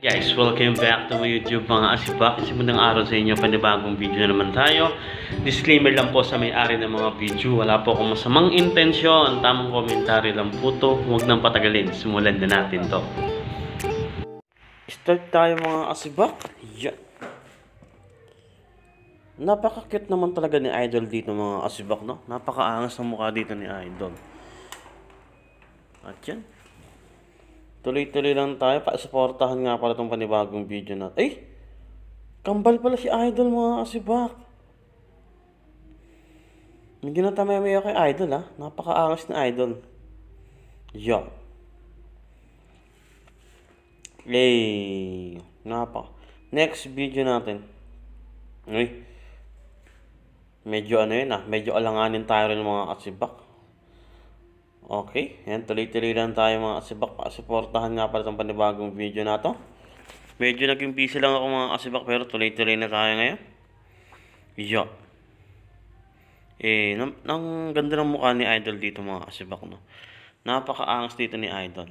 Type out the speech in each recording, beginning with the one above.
Guys, welcome back to my YouTube mga asibak. Kasi magandang araw sa inyo, panibagong video na naman tayo. Disclaimer lang po sa may-ari ng mga video, wala po akong masamang intensyon. Tamang komentary lang po to, huwag nang patagalin. Simulan na natin to. Start tayo mga asibak. Yan. Napaka-cute naman talaga ni Idol dito mga asibak, no? Napaka-angas ng mukha dito ni Idol. At yan. Tuloy-tuloy lang tayo. Pa-supportahan nga pala itong panibagong video natin. Ay! Kambal pala si Idol mga kasibak. Hindi na tamay-maya kay Idol ha. Napaka-angas ni Idol. Yo. Yay! Next video natin. Uy. Medyo ano yun ha. Medyo alanganin tayo rin mga kasibak. Okay, yan, tuloy-tuloy lang tayo mga kasibak. Supportahan nga pala itong panibagong video na to. Medyo naging busy lang ako mga kasibak, pero tuloy-tuloy na tayo ngayon. Yo. Ang ganda ng mukha ni Idol dito mga kasibak, no? Napaka-angas dito ni Idol.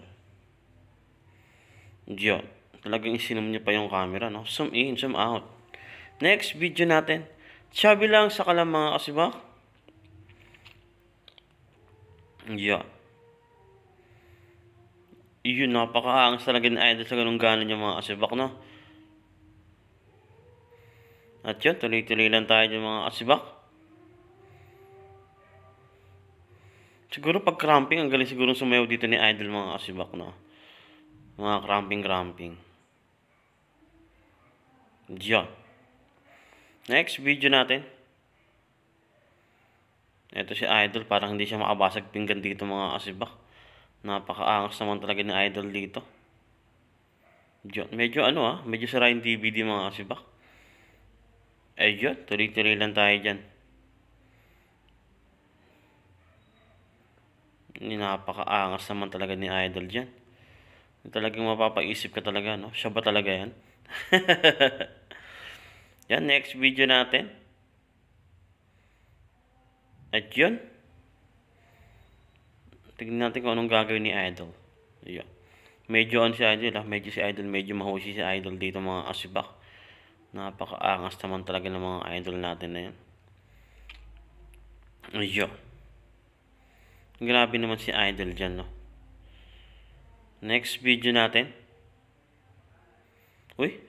Yo. Talagang isinom niya pa yung camera, no? Zoom in, zoom out. Next video natin. Sabi lang sa kalam mga kasibak. Yeah. Yun, napakaangas talaga ni Idol sa ganung gana niya mga kasibak, no? At yun, tuloy-tuloy lang tayo dyan mga kasibak. Siguro pag cramping, ang galing siguro sumayaw dito ni Idol mga kasibak, no? Mga cramping. Diyan. Next video natin. Ito si Idol, parang hindi siya makabasag pinggan dito mga kasibak. Napakaangas naman talaga ni Idol dito. Medyo ano medyo sira yung DVD mga kasibak. Ayun, tuloy-tuloy lang tayo dyan. Napakaangas naman talaga ni Idol dyan. Talagang mapapaisip ka talaga, no? Siya ba talaga yan? Yan, next video natin. At yun. Tignan natin kung anong gagawin ni Idol. Ayan. Medyo on si Idol medyo mahusi si Idol dito mga kasibak. Napakaangas naman talaga ng mga idol natin na yan. Ayan. Grabe naman si Idol dyan, no? Next video natin. Uy.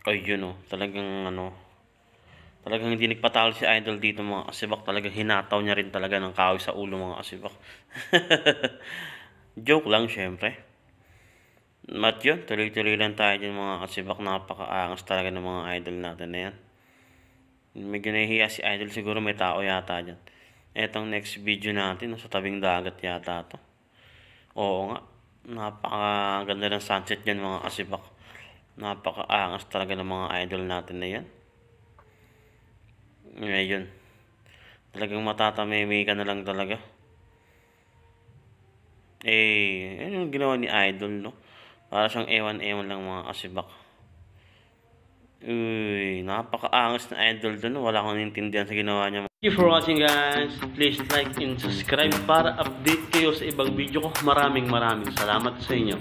Ayun talagang talagang hindi nagpatalo si Idol dito mga kasibak. Talagang hinataw niya rin talaga ng kahoy sa ulo mga kasibak. Joke lang syempre. At yun, tuloy-tuloy lang tayo dyan mga kasibak. Napakaangas talaga ng mga idol natin na yan. Medyo nahihiya si Idol, siguro may tao yata dyan. Etong next video natin, sa tabing dagat yata to. Oo nga, napakaganda ng sunset dyan mga kasibak. Napakaangas talaga ng mga idol natin na yan. Ngayon, talagang matatameme ka na lang talaga. Ano yung ginawa ni Idol, no? Para siyang ewan-ewan lang mga kasibak. Uy, napakaangas na Idol doon. Wala akong intindihan sa ginawa niya. Thank you for watching guys. Please like and subscribe para update kayo sa ibang video ko. Maraming salamat sa inyo.